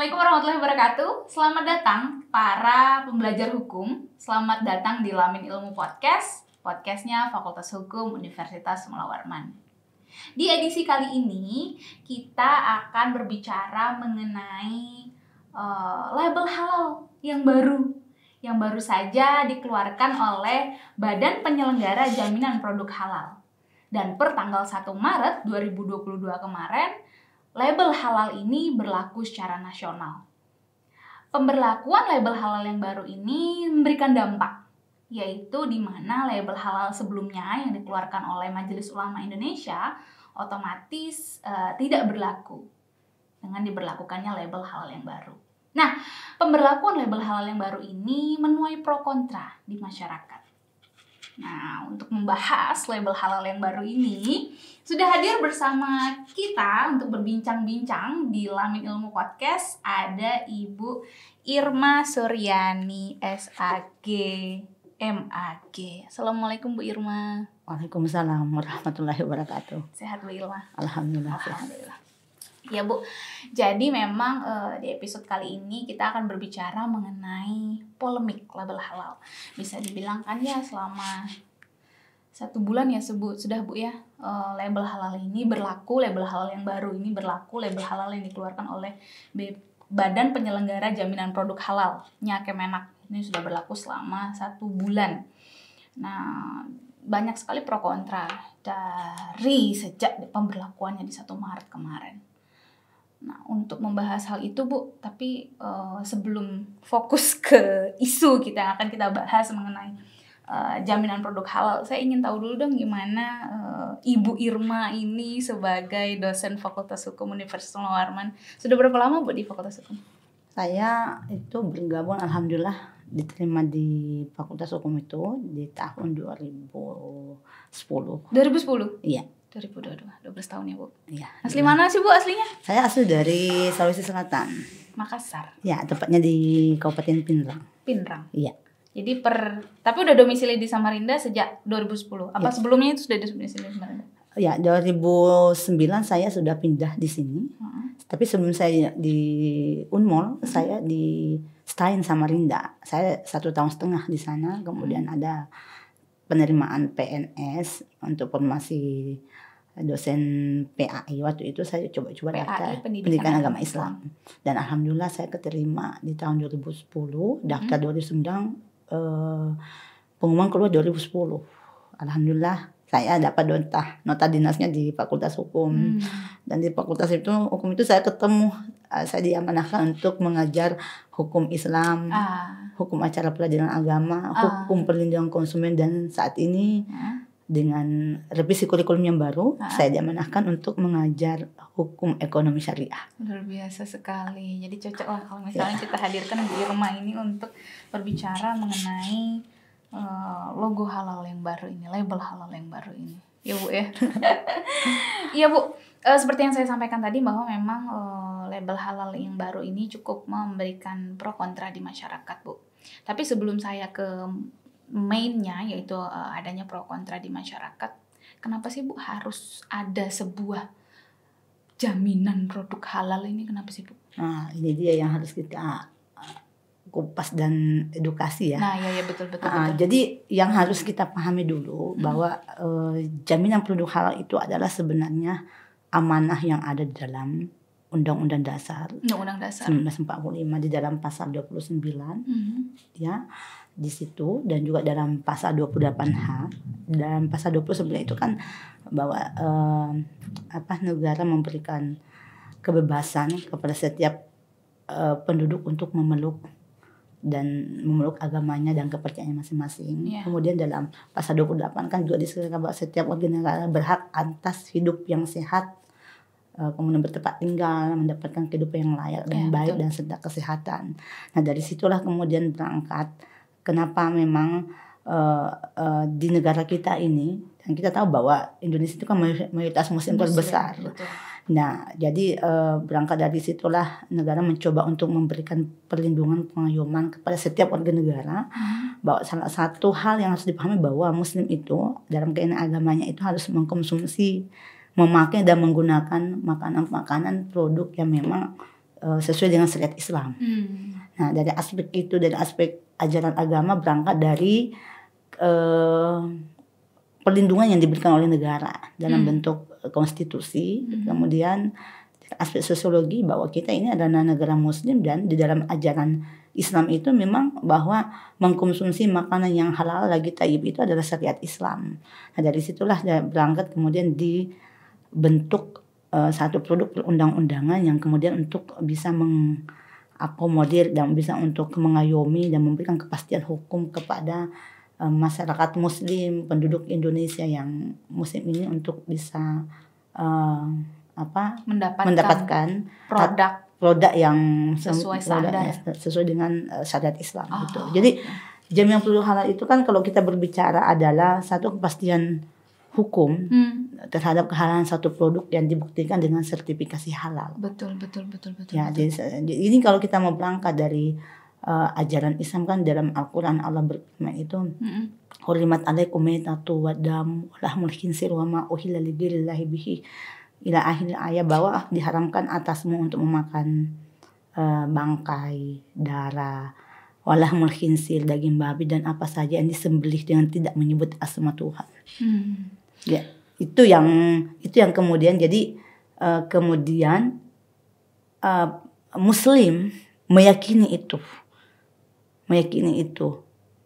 Assalamualaikum warahmatullahi wabarakatuh. Selamat datang para pembelajar hukum. Selamat datang di Lamin Ilmu Podcast. Podcastnya Fakultas Hukum Universitas Mula Warman. Di edisi kali ini kita akan berbicara mengenai label halal yang baru saja dikeluarkan oleh Badan Penyelenggara Jaminan Produk Halal. Dan per tanggal 1 Maret 2022 kemarin, label halal ini berlaku secara nasional. Pemberlakuan label halal yang baru ini memberikan dampak, yaitu di mana label halal sebelumnya yang dikeluarkan oleh Majelis Ulama Indonesia otomatis tidak berlaku dengan diberlakukannya label halal yang baru. Nah, pemberlakuan label halal yang baru ini menuai pro kontra di masyarakat. Nah, untuk membahas label halal yang baru ini, sudah hadir bersama kita untuk berbincang-bincang di Lamin Ilmu Podcast ada Ibu Irma Suryani, SAG, MAG. Assalamualaikum Bu Irma. Waalaikumsalam warahmatullahi wabarakatuh. Sehat Bu Irma? Alhamdulillah. Alhamdulillah. Ya Bu, jadi memang di episode kali ini kita akan berbicara mengenai polemik label halal. Bisa dibilang kan ya selama 1 bulan ya sudah Bu ya, label halal ini berlaku, label halal yang baru ini berlaku, label halal yang dikeluarkan oleh Badan Penyelenggara Jaminan Produk Halalnya Kemenak. Ini sudah berlaku selama 1 bulan. Nah, banyak sekali pro kontra dari sejak pemberlakuannya di 1 Maret kemarin. Nah, untuk membahas hal itu Bu, tapi sebelum fokus ke isu yang akan kita bahas mengenai jaminan produk halal, saya ingin tahu dulu dong gimana Ibu Irma ini sebagai dosen Fakultas Hukum Universitas Mula Warman. Sudah berapa lama Bu di Fakultas Hukum? Saya itu bergabung, alhamdulillah diterima di Fakultas Hukum itu di tahun 2010. 2010? Iya. 2022, 12 tahun ya Bu? Iya. Asli mana sih Bu aslinya? Saya asli dari Sulawesi Selatan. Makassar? Ya, tepatnya di Kabupaten Pinrang. Pinrang? Iya. Jadi tapi udah domisili di Samarinda sejak 2010? Apa ya. Sebelumnya itu sudah domisili di Samarinda? Ya, 2009 saya sudah pindah di sini. Tapi sebelum saya di Unmul, saya di Stein Samarinda. Saya 1,5 tahun di sana, kemudian ada penerimaan PNS untuk formasi dosen PAI. Waktu itu saya coba-coba daftar pendidikan agama Islam. Dan alhamdulillah saya keterima di tahun 2010, daftar 2009, pengumuman keluar 2010. Alhamdulillah saya dapat nota dinasnya di Fakultas Hukum. Dan di Fakultas Hukum itu saya ketemu, saya diamanahkan untuk mengajar hukum Islam, hukum acara peradilan agama, hukum perlindungan konsumen, dan saat ini dengan revisi kurikulum yang baru, saya diamanahkan untuk mengajar hukum ekonomi syariah. Luar biasa sekali. Jadi cocok lah kalau misalnya kita hadirkan di rumah ini untuk berbicara mengenai logo halal yang baru ini, label halal yang baru ini. Ya Bu ya. Iya Bu, seperti yang saya sampaikan tadi bahwa memang label halal yang baru ini cukup memberikan pro kontra di masyarakat Bu. Tapi sebelum saya ke mainnya, yaitu adanya pro kontra di masyarakat, kenapa sih Bu harus ada sebuah jaminan produk halal ini, kenapa sih Bu? Nah, ini dia yang harus kita kupas dan edukasi ya. Nah, ya betul. Jadi yang harus kita pahami dulu bahwa jaminan produk halal itu adalah sebenarnya amanah yang ada di dalam Undang-Undang Dasar 1945 di dalam pasal 29 ya di situ, dan juga dalam pasal 28H. Dalam pasal 29 itu kan bahwa negara memberikan kebebasan kepada setiap penduduk untuk memeluk agamanya dan kepercayaannya masing-masing. Kemudian dalam pasal 28 kan juga disebutkan bahwa setiap warga negara berhak atas hidup yang sehat, kemudian bertempat tinggal, mendapatkan kehidupan yang layak dan baik, dan serta kesehatan. Nah, dari situlah kemudian berangkat kenapa memang di negara kita ini, dan kita tahu bahwa Indonesia itu kan mayoritas muslim terbesar. Nah, jadi berangkat dari situlah negara mencoba untuk memberikan perlindungan, pengayuman kepada setiap warga negara, bahwa salah satu hal yang harus dipahami bahwa muslim itu dalam keinginan agamanya itu harus mengkonsumsi, memakai dan menggunakan makanan-makanan produk yang memang sesuai dengan syariat Islam. Nah, dari aspek itu, dari aspek ajaran agama berangkat dari perlindungan yang diberikan oleh negara dalam bentuk konstitusi. Kemudian aspek sosiologi bahwa kita ini adalah negara muslim dan di dalam ajaran Islam itu memang bahwa mengkonsumsi makanan yang halal lagi thayyib itu adalah syariat Islam. Nah, dari situlah berangkat kemudian dibentuk satu produk perundang-undangan yang kemudian untuk bisa mengakomodir dan bisa untuk mengayomi dan memberikan kepastian hukum kepada masyarakat muslim, penduduk Indonesia yang muslim ini untuk bisa mendapatkan produk yang sesuai standar, sesuai dengan syariat Islam gitu. Jadi jamiah produk halal itu kan kalau kita berbicara adalah satu kepastian hukum terhadap kehalalan satu produk yang dibuktikan dengan sertifikasi halal. Betul. Ya, jadi ini kalau kita mau berangkat dari ajaran Islam kan dalam Al-Quran Allah berfirman itu hurimat alaikum maitatu wa dam wa lahmul khinzir wa ma uhilla li ghairillahi bihi ila akhir ayat bahwa diharamkan atasmu untuk memakan bangkai, darah, walahmul khinzir, daging babi dan apa saja yang disembelih dengan tidak menyebut asma Tuhan. Ya, itu yang kemudian jadi kemudian muslim meyakini itu.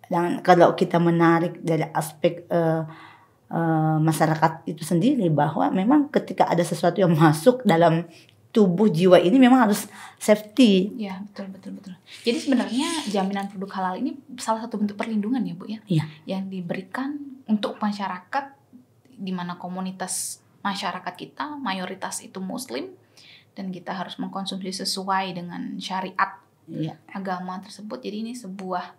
Dan kalau kita menarik dari aspek masyarakat itu sendiri bahwa memang ketika ada sesuatu yang masuk dalam tubuh jiwa ini memang harus safety. Ya, betul. Jadi sebenarnya jaminan produk halal ini salah satu bentuk perlindungan ya, Bu ya. Iya. Yang diberikan untuk masyarakat di mana komunitas masyarakat kita mayoritas itu muslim dan kita harus mengkonsumsi sesuai dengan syariat agama tersebut. Jadi ini sebuah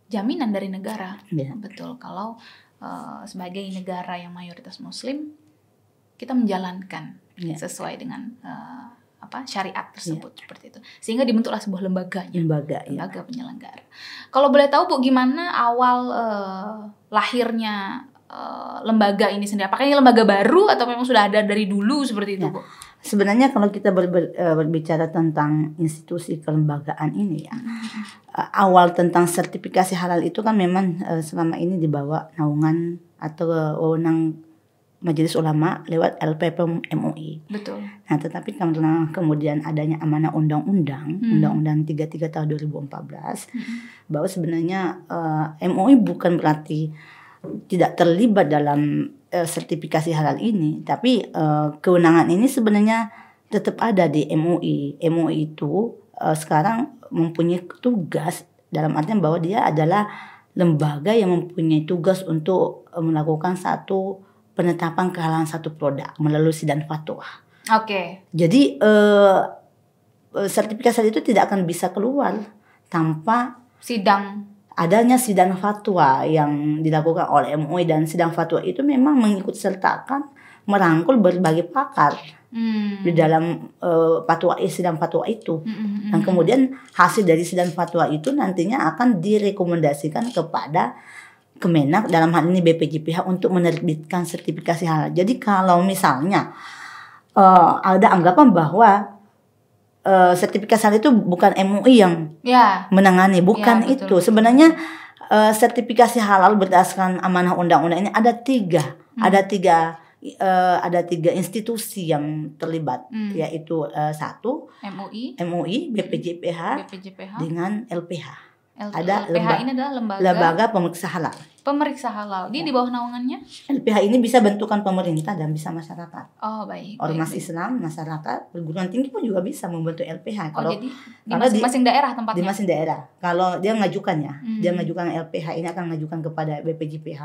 jaminan dari negara. Betul, kalau sebagai negara yang mayoritas muslim kita menjalankan sesuai dengan syariat tersebut seperti itu. Sehingga dibentuklah sebuah lembaga penyelenggara. Kalau boleh tahu Bu, gimana awal lahirnya lembaga ini sendiri? Apakah ini lembaga baru atau memang sudah ada dari dulu seperti itu, Bu? Sebenarnya kalau kita berbicara tentang institusi kelembagaan ini ya, awal tentang sertifikasi halal itu kan memang selama ini dibawa naungan atau wewenang Majelis Ulama lewat LPP MUI. Betul. Nah, tetapi karena kemudian adanya amanah undang-undang, Undang-Undang 33 tahun 2014, bahwa sebenarnya MUI bukan berarti tidak terlibat dalam sertifikasi halal ini, tapi kewenangan ini sebenarnya tetap ada di MUI. MUI itu sekarang mempunyai tugas dalam artian bahwa dia adalah lembaga yang mempunyai tugas untuk melakukan satu penetapan kehalalan satu produk melalui sidang fatwa. Oke. Jadi sertifikasi itu tidak akan bisa keluar tanpa adanya sidang fatwa yang dilakukan oleh MUI, dan sidang fatwa itu memang mengikut sertakan merangkul berbagai pakar di dalam sidang fatwa itu. Dan kemudian hasil dari sidang fatwa itu nantinya akan direkomendasikan kepada Kemenak, dalam hal ini BPJPH, untuk menerbitkan sertifikasi halal. Jadi kalau misalnya ada anggapan bahwa sertifikasi halal itu bukan MUI yang menangani, bukan itu. Betul. Sebenarnya sertifikasi halal berdasarkan amanah undang-undang ini ada tiga institusi yang terlibat, yaitu satu MUI, BPJPH dengan LPH. Ada LPH ini adalah lembaga pemeriksa halal. Dia di bawah naungannya? LPH ini bisa bentukan pemerintah dan bisa masyarakat. Oh, baik. Ormas Islam, masyarakat, perguruan tinggi pun juga bisa membentuk LPH. Jadi di masing-masing daerah tempatnya? Di masing daerah. Kalau dia ngajukannya, dia ngajukan LPH ini akan ngajukan kepada BPJPH,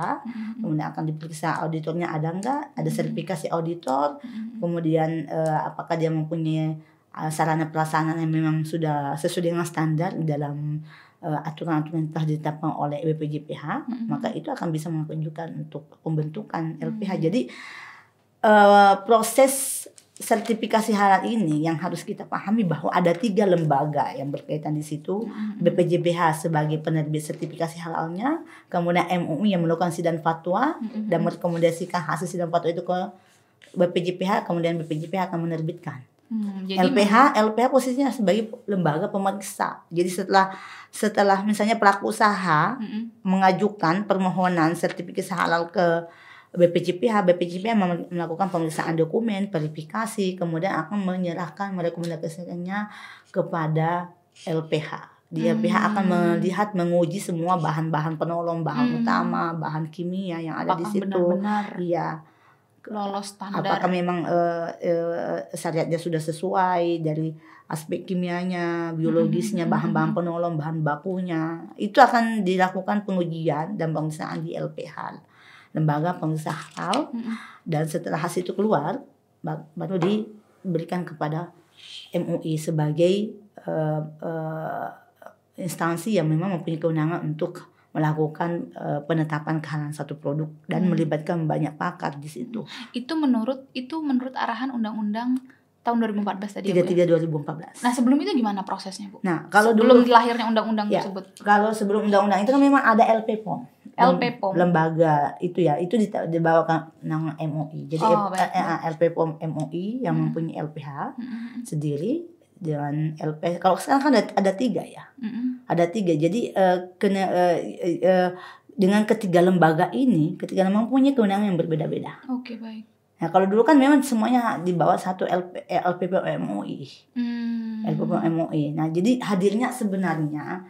kemudian akan diperiksa auditornya ada enggak, ada sertifikasi auditor, kemudian apakah dia mempunyai sarana pelaksanaan yang memang sudah sesuai dengan standar dalam aturan-aturan yang telah ditetapkan oleh BPJPH, maka itu akan bisa menunjukkan untuk pembentukan LPH. Jadi proses sertifikasi halal ini yang harus kita pahami bahwa ada 3 lembaga yang berkaitan di situ. BPJPH sebagai penerbit sertifikasi halalnya, kemudian MUI yang melakukan sidang fatwa dan merekomendasikan hasil sidang fatwa itu ke BPJPH, kemudian BPJPH akan menerbitkan Jadi LPH posisinya sebagai lembaga pemeriksa. Jadi setelah misalnya pelaku usaha mengajukan permohonan sertifikasi halal ke BPJPH melakukan pemeriksaan dokumen, verifikasi, kemudian akan merekomendasikannya kepada LPH. Di LPH akan melihat, menguji semua bahan-bahan penolong, bahan utama, bahan kimia yang ada di situ. Benar-benar iya, lolos standar. Apakah memang syariatnya sudah sesuai dari aspek kimianya, biologisnya, bahan-bahan penolong, bahan bakunya. Itu akan dilakukan pengujian dan pemeriksaan di LPH, lembaga pemeriksa halal. Dan setelah hasil itu keluar, baru diberikan kepada MUI sebagai instansi yang memang mempunyai kewenangan untuk melakukan penetapan kehalalan satu produk dan melibatkan banyak pakar di situ. Itu menurut arahan undang-undang tahun 2014 tadi 33 2014. Nah, sebelum itu gimana prosesnya, Bu? Nah, kalau sebelum dulu lahirnya undang-undang tersebut. Kalau sebelum undang-undang itu kan memang ada LPPOM. Lembaga itu ya, itu dibawakan nama MUI. Jadi LPPOM MUI yang mempunyai LPH sendiri dengan LPH. Kalau sekarang kan ada 3 ya. Ada 3. Jadi dengan ketiga lembaga mempunyai kewenangan yang berbeda-beda. Oke, baik. Nah, kalau dulu kan memang semuanya di bawah satu LPPOM MUI. LPPOM MUI. Nah, jadi hadirnya sebenarnya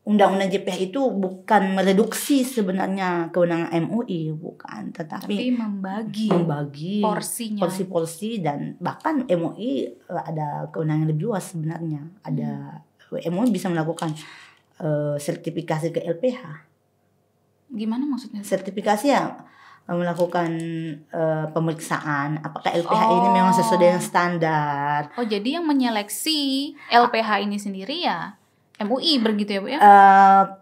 Undang-Undang JPH itu bukan mereduksi sebenarnya kewenangan MUI, bukan, tapi membagi porsinya, porsi-porsi, dan bahkan MUI ada kewenangan lebih luas sebenarnya. MUI bisa melakukan sertifikasi ke LPH. Gimana maksudnya? Sertifikasi ya melakukan pemeriksaan apakah LPH ini memang sesuai dengan standar. Oh, jadi yang menyeleksi LPH ini sendiri ya MUI begitu ya, Bu ya?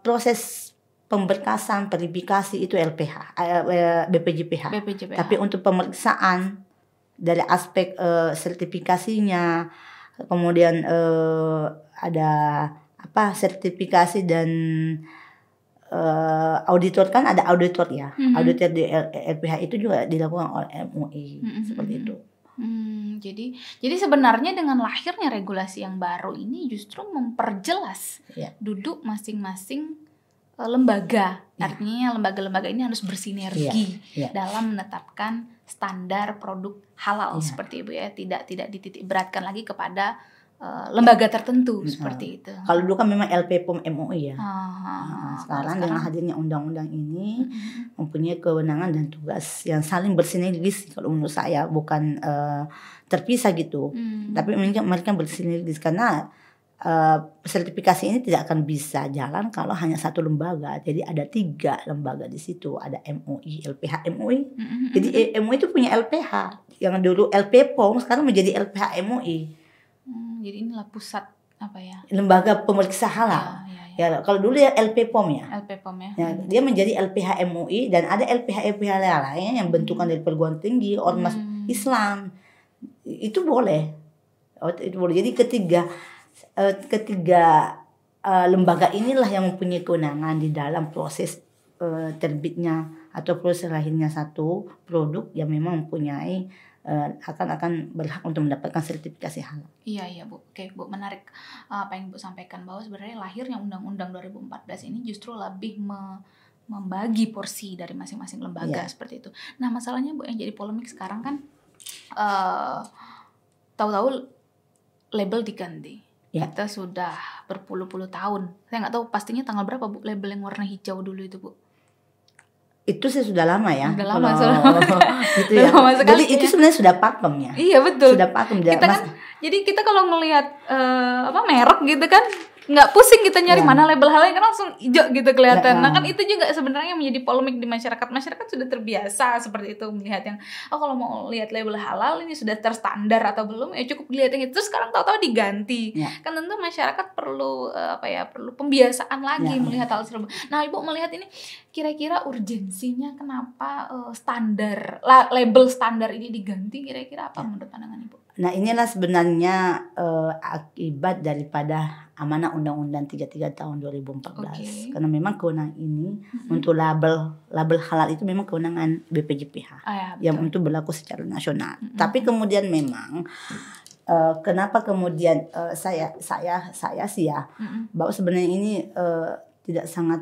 Proses pemberkasan, verifikasi itu LPH, BPJPH. Tapi untuk pemeriksaan dari aspek sertifikasinya, kemudian ada sertifikasi dan auditor, kan ada auditor ya. Auditor di LPH itu juga dilakukan oleh MUI seperti itu. Jadi sebenarnya dengan lahirnya regulasi yang baru ini justru memperjelas duduk masing-masing lembaga. Artinya lembaga-lembaga ini harus bersinergi dalam menetapkan standar produk halal seperti itu ya. Tidak dititik beratkan lagi kepada lembaga tertentu seperti itu. Kalau dulu kan memang LPPOM MUI ya. Sekarang dengan hadirnya undang-undang ini mempunyai kewenangan dan tugas yang saling bersinergis kalau menurut saya, bukan terpisah gitu. Tapi mereka bersinergis karena sertifikasi ini tidak akan bisa jalan kalau hanya satu lembaga. Jadi ada 3 lembaga di situ, ada MUI, LPH, MUI. Jadi MUI itu punya LPH yang dulu LPPOM, sekarang menjadi LPH MUI. Jadi inilah pusat lembaga pemeriksa halal. Ya, kalau dulu ya LPPOM ya. LPPOM ya. Dia menjadi LPH MUI dan ada LPH lain yang bentukan dari perguruan tinggi, ormas Islam. Itu boleh. Jadi ketiga lembaga inilah yang mempunyai kewenangan di dalam proses terbitnya atau proses lahirnya satu produk yang memang mempunyai akan berhak untuk mendapatkan sertifikasi halal. Iya Bu. Oke Bu, menarik apa yang Bu sampaikan, bahwa sebenarnya lahirnya Undang-Undang 2014 ini justru lebih membagi porsi dari masing-masing lembaga seperti itu. Nah, masalahnya Bu yang jadi polemik sekarang kan tahu-tahu label diganti. Kita sudah berpuluh-puluh tahun. Saya nggak tahu pastinya tanggal berapa Bu label yang warna hijau dulu itu Bu. Itu sih sudah lama ya. Udah lama gitu ya. Jadi itu sebenarnya sudah pakem ya. Iya betul. Sudah pakem. Jadi kita kalau ngelihat merek gitu kan, nggak pusing kita nyari mana label halal, kan langsung hijau gitu kelihatan. Nah kan itu juga sebenarnya menjadi polemik di masyarakat. Masyarakat sudah terbiasa seperti itu melihat yang kalau mau lihat label halal ini sudah terstandar atau belum, ya cukup dilihat yang itu. Terus sekarang tahu-tahu diganti. Kan tentu masyarakat perlu perlu pembiasaan lagi melihat hal tersebut. Nah Ibu melihat ini kira-kira urgensinya kenapa label standar ini diganti, kira-kira apa menurut pandangan Ibu? Nah inilah sebenarnya akibat daripada amanah Undang-Undang 33 tahun 2014. Karena memang kewenangan ini untuk label halal itu memang kewenangan BPJPH yang untuk berlaku secara nasional. Tapi kemudian memang kenapa kemudian saya sih ya bahwa sebenarnya ini tidak sangat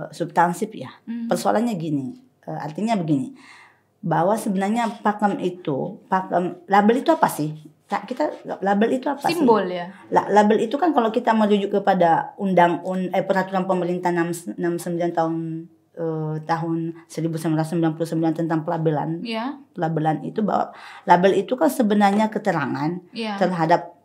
substansif ya. Persoalannya gini, artinya begini, bahwa sebenarnya pakem label itu apa sih? Label itu apa Simbol sih? ya. Label itu kan kalau kita merujuk kepada peraturan pemerintah 69 tahun 1999 tentang pelabelan. Ya. Pelabelan itu bahwa label itu kan sebenarnya keterangan terhadap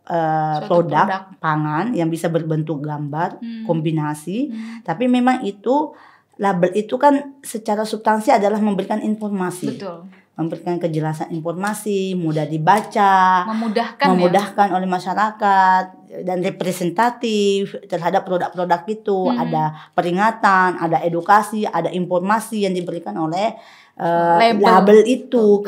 produk pangan yang bisa berbentuk gambar, kombinasi, tapi memang itu label itu kan secara substansi adalah memberikan informasi. Betul. Memberikan kejelasan informasi, mudah dibaca, memudahkan oleh masyarakat dan representatif terhadap produk-produk itu. Ada peringatan, ada edukasi, ada informasi yang diberikan oleh label itu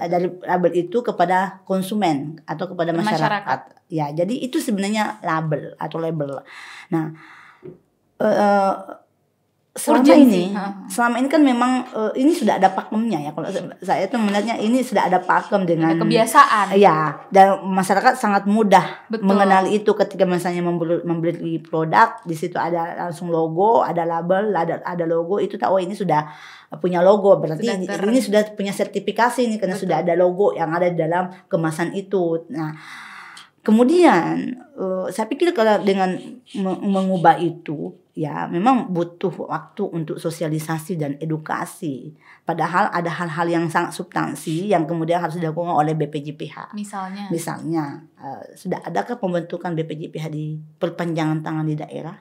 dari label itu kepada konsumen atau kepada masyarakat. Ya, jadi itu sebenarnya label atau label. Nah, selama ini kan memang ini sudah ada pakemnya ya. Kalau saya tuh melihatnya ini sudah ada pakem dengan kebiasaan. Ya, dan masyarakat sangat mudah mengenali itu ketika misalnya membeli produk, di situ ada langsung logo, ada label, ada logo, itu tahu ini sudah punya logo, berarti ini sudah punya sertifikasi nih karena sudah ada logo yang ada di dalam kemasan itu. Nah, kemudian saya pikir kalau dengan mengubah itu ya memang butuh waktu untuk sosialisasi dan edukasi. Padahal ada hal-hal yang sangat substansi yang kemudian harus dilakukan oleh BPJPH. Misalnya sudah adakah pembentukan BPJPH di perpanjangan tangan di daerah?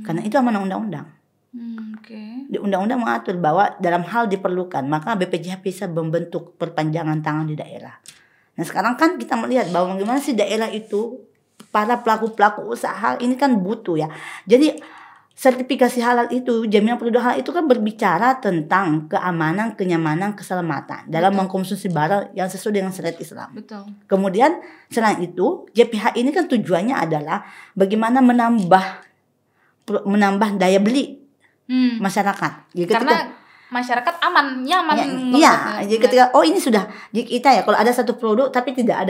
Karena itu amanah undang-undang. Di undang-undang mengatur bahwa dalam hal diperlukan maka BPJPH bisa membentuk perpanjangan tangan di daerah. Nah sekarang kan kita melihat bahwa bagaimana sih daerah itu para pelaku-pelaku usaha ini kan butuh ya. Jadi sertifikasi halal itu, jaminan produk halal itu kan berbicara tentang keamanan, kenyamanan, keselamatan dalam mengkonsumsi barang yang sesuai dengan syariat Islam. Kemudian selain itu JPH ini kan tujuannya adalah bagaimana menambah daya beli masyarakat. Jadi karena masyarakat nyaman. Iya, jadi ketika ini sudah kita ya kalau ada satu produk tapi tidak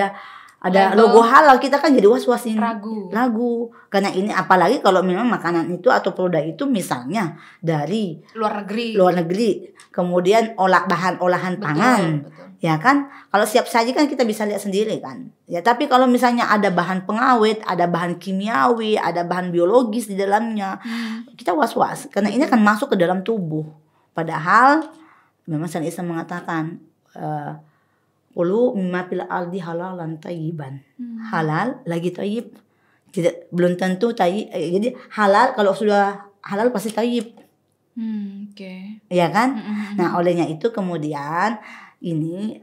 ada logo halal, kita kan jadi was-was ini. Ragu. Karena ini apalagi kalau memang makanan itu atau produk itu misalnya dari luar negeri. Kemudian bahan olahan pangan. Betul. Ya kan? Kalau siap saji kan kita bisa lihat sendiri kan. Ya, tapi kalau misalnya ada bahan pengawet, ada bahan kimiawi, ada bahan biologis di dalamnya, kita was-was karena ini akan masuk ke dalam tubuh. Padahal memang syariat Islam mengatakan Ulu mimma fil ardi halalan thayyiban. Halal lagi thayyib. Belum tentu thayyib. Jadi halal kalau sudah halal pasti thayyib. Ya kan? Nah, olehnya itu kemudian ini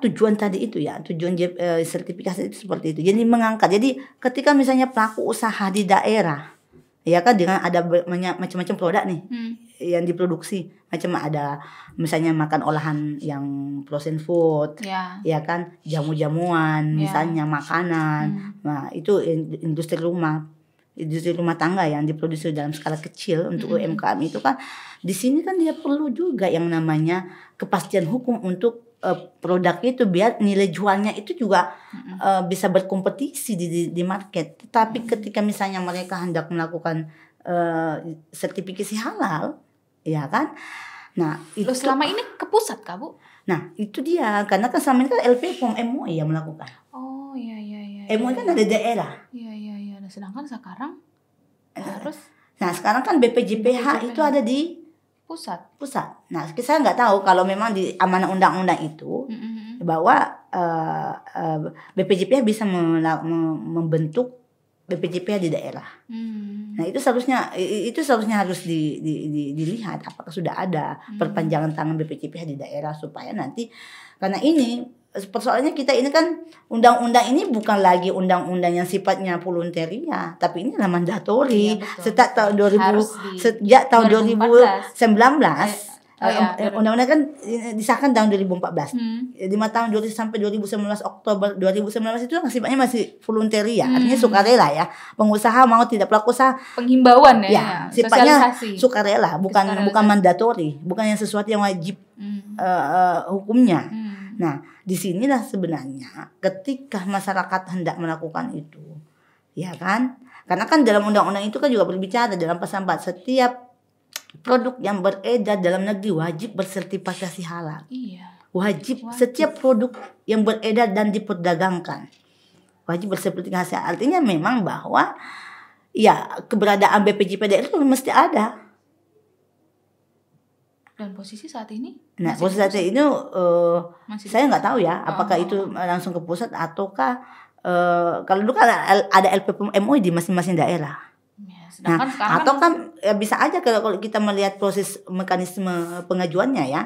tujuan tadi itu ya, tujuan sertifikasi itu seperti itu. Jadi mengangkat. Jadi ketika misalnya pelaku usaha di daerah ya kan dengan ada macam-macam produk nih yang diproduksi, macam ada misalnya makan olahan yang frozen food, ya kan jamu-jamuan, misalnya makanan, nah itu industri rumah tangga yang diproduksi dalam skala kecil untuk UMKM itu kan di sini kan dia perlu juga yang namanya kepastian hukum untuk produk itu biar nilai jualnya itu juga bisa berkompetisi di market. Tapi ketika misalnya mereka hendak melakukan sertifikasi halal, ya kan? Nah, itu selama ini ke pusat kah, Bu? Nah, itu dia karena kan selama ini kan LPPOM MUI yang melakukan. Oh, iya. MUI kan ada daerah. Iya. Sedangkan sekarang harus. Nah, sekarang kan BPJPH itu ada di pusat. Nah, saya nggak tahu kalau memang di amanah undang-undang itu bahwa BPJPH bisa membentuk BPJPH di daerah. Nah, itu seharusnya harus dilihat apakah sudah ada perpanjangan tangan BPJPH di daerah supaya nanti karena ini persoalannya kita ini kan undang-undang ini bukan lagi undang-undang yang sifatnya volunteria, tapi ini adalah mandatori. Sejak tahun 2019 undang-undang kan disahkan tahun 2014. 5 tahun sampai 2019 Oktober 2019 itu kan sifatnya masih volunteria, artinya sukarela ya. Pengusaha mau tidak pelaku usaha penghimbawan ya sifatnya sukarela, bukan mandatori, bukan yang sesuatu yang wajib hukumnya. Nah, disinilah sebenarnya ketika masyarakat hendak melakukan itu, ya kan? Karena kan dalam undang-undang itu kan juga berbicara dalam pasal 4, setiap produk yang beredar dalam negeri wajib bersertifikasi halal. Iya. Wajib. Setiap produk yang beredar dan diperdagangkan wajib bersertifikasi. Artinya memang bahwa ya keberadaan BPJP daerah itu mesti ada. Dan posisi saat ini? Nah, posisi saat ini saya nggak tahu ya, apakah itu langsung ke pusat ataukah kalau dulu kan ada LPP MUI di masing-masing daerah. Ya, nah, atau kan ya bisa aja kalau kita melihat proses mekanisme pengajuannya ya,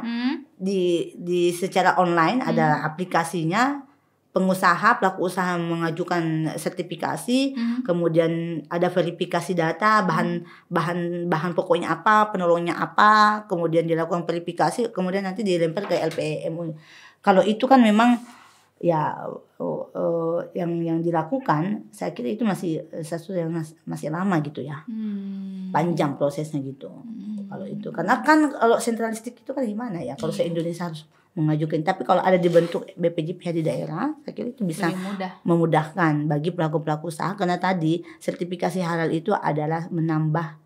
di secara online ada aplikasinya. Pengusaha, pelaku usaha mengajukan sertifikasi, kemudian ada verifikasi data, bahan pokoknya apa, penolongnya apa, kemudian dilakukan verifikasi, kemudian nanti dilempar ke LPMUI. Kalau itu kan memang ya yang dilakukan, saya kira itu masih sesuatu yang masih lama gitu ya, panjang prosesnya gitu. Kalau itu, karena kan kalau sentralistik itu kan gimana ya, kalau se-Indonesia harus mengajukan. Tapi kalau ada dibentuk BPJP di daerah, saya kira itu bisa memudahkan bagi pelaku-pelaku usaha. Karena tadi sertifikasi halal itu adalah menambah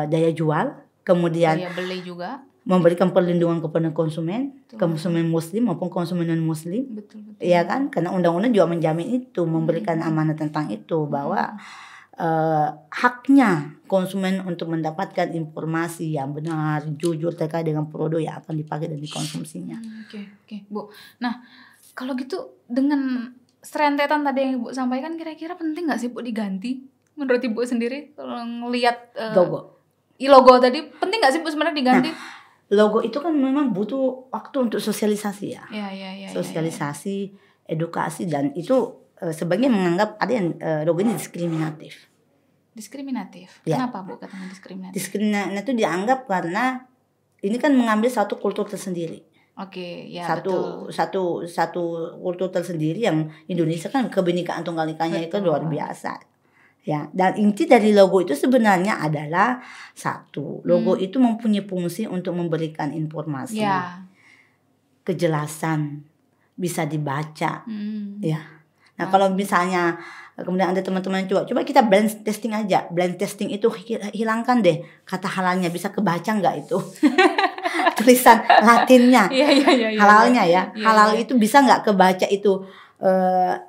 daya jual, kemudian daya beli juga, memberikan perlindungan kepada konsumen muslim maupun konsumen non muslim. Betul. Iya kan? Karena undang-undang juga menjamin itu, memberikan amanat tentang itu, bahwa haknya konsumen untuk mendapatkan informasi yang benar, jujur terkait dengan produk yang akan dipakai dan dikonsumsinya. Oke, Bu. Nah, kalau gitu dengan serentetan tadi yang Ibu sampaikan, kira-kira penting nggak sih Bu diganti? Menurut Ibu sendiri, kalau ngelihat logo tadi, penting nggak sih Bu sebenarnya diganti? Nah, logo itu kan memang butuh waktu untuk sosialisasi ya. Sosialisasi, edukasi, dan itu sebagian menganggap ada yang logo ini diskriminatif. Ya. Kenapa Bu katanya diskriminatif? Diskriminatif itu dianggap karena ini kan mengambil satu kultur tersendiri. Oke, ya betul. Satu kultur tersendiri yang Indonesia kan kebinekaan tunggal ikanya itu luar biasa. Ya, dan inti dari logo itu sebenarnya adalah satu, logo itu mempunyai fungsi untuk memberikan informasi, kejelasan, bisa dibaca, ya. Nah, kalau misalnya kemudian ada teman-teman coba kita blind testing aja. Blind testing itu hilangkan deh kata halalnya, bisa kebaca nggak itu? Tulisan Latinnya. Halalnya ya. Halal itu bisa nggak kebaca itu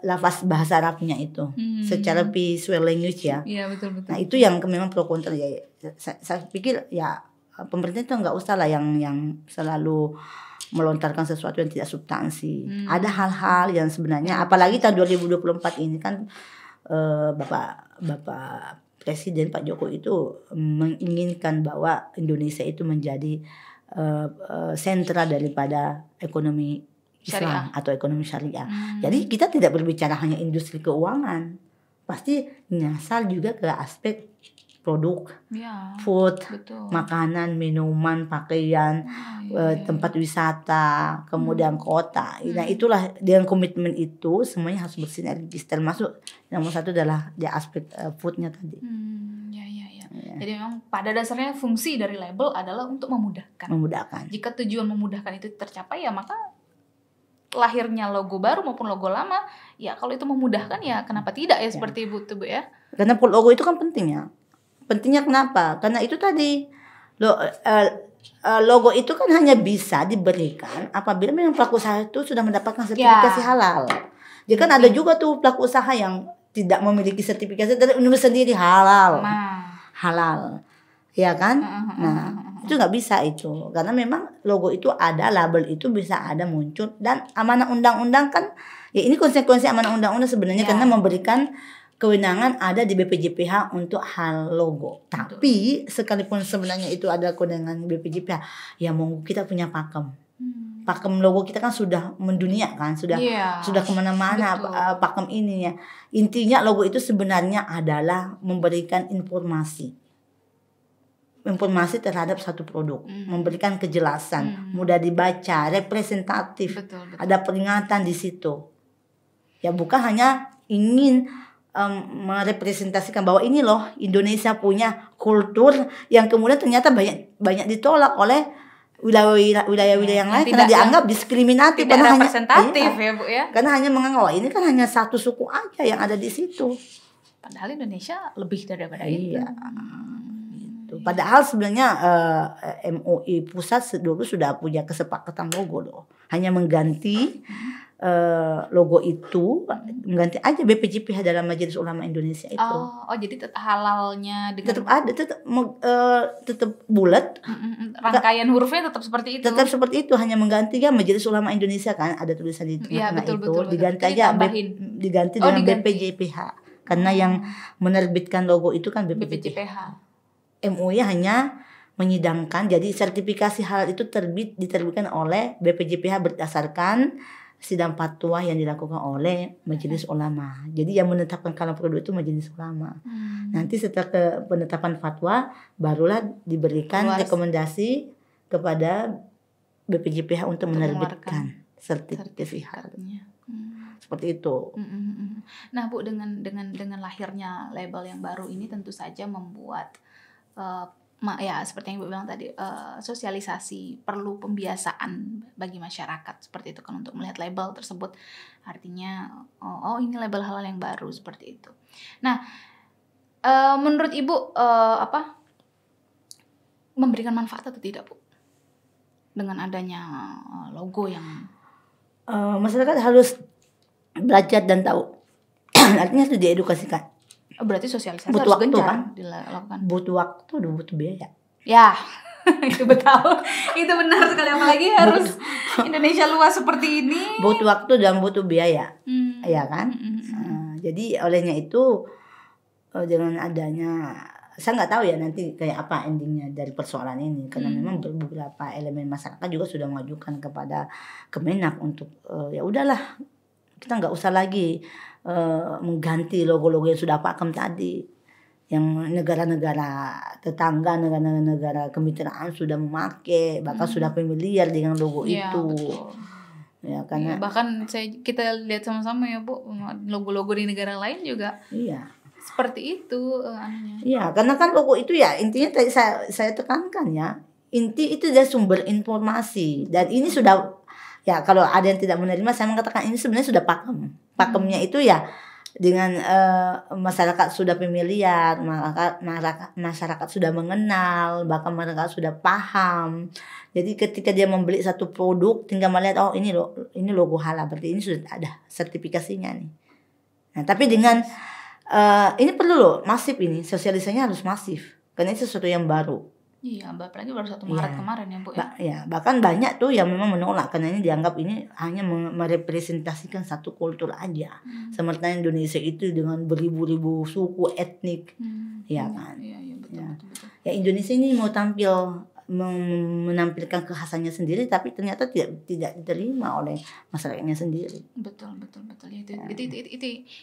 lafaz bahasa Arabnya itu secara visual language ya. Iya, betul. Nah, itu yang memang pro kontra ya. Saya pikir ya pemerintah itu nggak usah lah yang selalu melontarkan sesuatu yang tidak substansi. Ada hal-hal yang sebenarnya, apalagi tahun 2024 ini kan Bapak Presiden Pak Jokowi itu menginginkan bahwa Indonesia itu menjadi sentra daripada ekonomi Islam atau ekonomi syariah. Jadi kita tidak berbicara hanya industri keuangan, pasti nyasar juga ke aspek produk, food, makanan, minuman, pakaian, tempat wisata, kemudian kota. Nah, itulah dengan komitmen itu semuanya harus bersinergis, termasuk nomor satu adalah di aspek foodnya tadi. Ya. Jadi memang pada dasarnya fungsi dari label adalah untuk memudahkan. Jika tujuan memudahkan itu tercapai, ya maka lahirnya logo baru maupun logo lama, ya kalau itu memudahkan ya kenapa tidak ya, seperti Bu ya. Karena logo itu kan penting ya. Pentingnya kenapa? Karena itu tadi logo itu kan hanya bisa diberikan apabila memang pelaku usaha itu sudah mendapatkan sertifikasi halal. Jadi kan ada juga tuh pelaku usaha yang tidak memiliki sertifikasi dari Indonesia sendiri halal, ya kan? Nah, itu nggak bisa itu, karena memang logo itu ada, label itu bisa ada muncul, dan amanah undang-undang kan, ya ini konsekuensi amanah undang-undang sebenarnya karena memberikan kewenangan ada di BPJPH untuk hal logo. Tapi sekalipun sebenarnya itu ada kewenangan BPJPH, ya mau kita punya pakem. Pakem logo kita kan sudah mendunia kan, sudah kemana-mana pakem ini ya. Intinya logo itu sebenarnya adalah memberikan informasi terhadap satu produk, memberikan kejelasan, mudah dibaca, representatif, ada peringatan di situ. Ya bukan hanya ingin merepresentasikan bahwa ini loh Indonesia punya kultur yang kemudian ternyata banyak ditolak oleh wilayah-wilayah yang lain karena tidak- dianggap diskriminatif tidak karena representatif iya, ya Bu ya. karena hanya menganggap ini kan hanya satu suku aja yang ada di situ. Padahal Indonesia lebih daripada itu. Iya. Gitu. Padahal sebenarnya MUI pusat dulu sudah punya kesepakatan logo loh. Hanya mengganti logo itu, mengganti aja BPJPH dalam Majelis Ulama Indonesia itu. Oh jadi halalnya dengan Tetap ada, tetap bulat. Rangkaian hurufnya tetap seperti itu. Tetap seperti itu, hanya mengganti kan Majelis Ulama Indonesia kan ada tulisan di Iya, tengah-tengah betul, itu, betul. diganti Tapi aja ditambahin. diganti Oh, dengan diganti. BPJPH. Karena yang menerbitkan logo itu kan BPJPH. BPJPH. MUI hanya menyidangkan, jadi sertifikasi halal itu diterbitkan oleh BPJPH berdasarkan sidang fatwa yang dilakukan oleh Majelis Ulama. Jadi yang menetapkan halal produk itu Majelis Ulama. Nanti setelah penetapan fatwa barulah diberikan Keluar rekomendasi kepada BPJPH untuk menerbitkan mengeluarkan sertifikasi halal. sertifikatnya. Seperti itu. Nah Bu, dengan lahirnya label yang baru ini tentu saja membuat ya seperti yang Ibu bilang tadi, sosialisasi, perlu pembiasaan bagi masyarakat seperti itu kan untuk melihat label tersebut, artinya oh ini label halal yang baru seperti itu. Nah menurut Ibu memberikan manfaat atau tidak Bu dengan adanya logo yang Masyarakat harus belajar dan tahu. Artinya harus diedukasikan. berarti sosialisasi Butuh harus waktu, gencar kan? dilakukan. Butuh waktu, butuh biaya. Ya, itu betul. Itu benar sekali, apalagi harus Indonesia luas seperti ini. Butuh waktu dan butuh biaya. Ya kan? Jadi olehnya itu dengan adanya, saya nggak tahu ya nanti kayak apa endingnya dari persoalan ini, karena memang beberapa elemen masyarakat juga sudah mengajukan kepada Kemenak untuk ya udahlah kita nggak usah lagi mengganti logo-logo yang sudah pakem tadi, yang negara-negara tetangga, negara-negara kemitraan sudah memakai, bahkan sudah familiar dengan logo Ya, itu. betul. Ya karena bahkan kita lihat sama-sama ya Bu, logo-logo di negara lain juga iya. seperti itu anunya. Iya, karena kan logo itu ya intinya tadi saya tekankan ya, inti itu dia sumber informasi, dan ini sudah ya kalau ada yang tidak menerima saya mengatakan ini sebenarnya sudah pakem. Pakemnya itu ya dengan masyarakat sudah familiar, masyarakat sudah mengenal, bahkan masyarakat sudah paham. Jadi ketika dia membeli satu produk tinggal melihat oh ini logo halal, berarti ini sudah ada sertifikasinya nih. Nah, tapi dengan ini perlu loh, masif ini, sosialisasinya harus masif karena ini sesuatu yang baru. Iya, apalagi baru 1 Maret kemarin ya Bu ya. Bahkan banyak tuh yang memang menolak karena ini dianggap ini hanya merepresentasikan satu kultur aja. Sementara Indonesia itu dengan beribu-ribu suku etnik, ya kan. Iya, betul. Ya Indonesia ini mau menampilkan kekhasannya sendiri, tapi ternyata tidak diterima oleh masyarakatnya sendiri. Betul.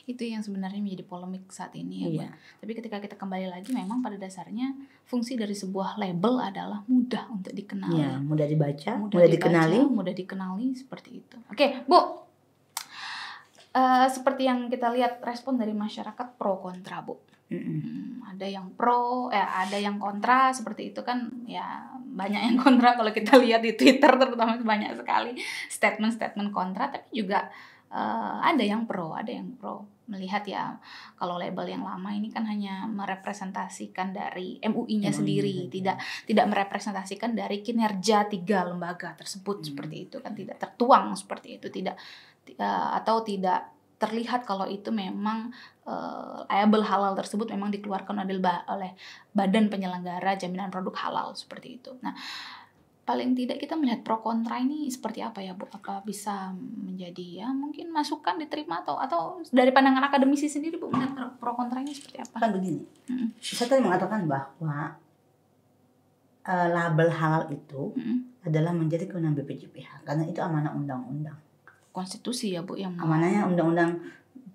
Itu yang sebenarnya menjadi polemik saat ini ya Bu. Tapi ketika kita kembali lagi, memang pada dasarnya fungsi dari sebuah label adalah mudah untuk dikenali. Ya, mudah dibaca, mudah dikenali seperti itu. Oke, Bu. Seperti yang kita lihat respon dari masyarakat pro kontra Bu. Ada yang pro, ada yang kontra seperti itu kan ya, banyak yang kontra kalau kita lihat di Twitter terutama banyak sekali statement kontra, tapi juga ada yang pro melihat ya kalau label yang lama ini kan hanya merepresentasikan dari MUI-nya sendiri, tidak merepresentasikan dari kinerja 3 lembaga tersebut seperti itu kan, tidak tertuang seperti itu, tidak terlihat kalau itu memang label halal tersebut memang dikeluarkan oleh Badan Penyelenggara Jaminan Produk Halal seperti itu. Nah, paling tidak kita melihat pro kontra ini seperti apa ya Bu? Apa bisa menjadi ya mungkin masukan diterima atau dari pandangan akademisi sendiri Bu melihat pro kontra ini seperti apa? Kan begini, saya tadi mengatakan bahwa label halal itu adalah menjadi kewenangan BPJPH karena itu amanah undang-undang. Konstitusi ya Bu yang amanahnya Undang-Undang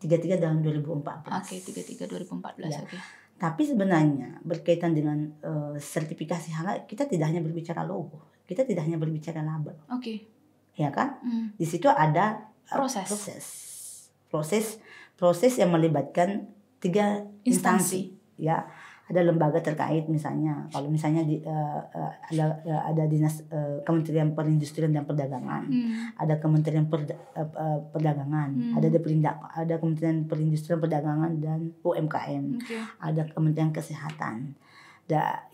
33 tahun 2014. Oke, 33 2014 ya. Oke. Tapi sebenarnya berkaitan dengan sertifikasi halal, kita tidak hanya berbicara logo, kita tidak hanya berbicara label. Oke. Ya kan? Di situ ada proses yang melibatkan 3 instansi. Ya, ada lembaga terkait, misalnya kalau misalnya ada dinas Kementerian Perindustrian dan Perdagangan, ada Kementerian Perdagangan, ada Kementerian Perindustrian Perdagangan dan UMKM, ada Kementerian Kesehatan.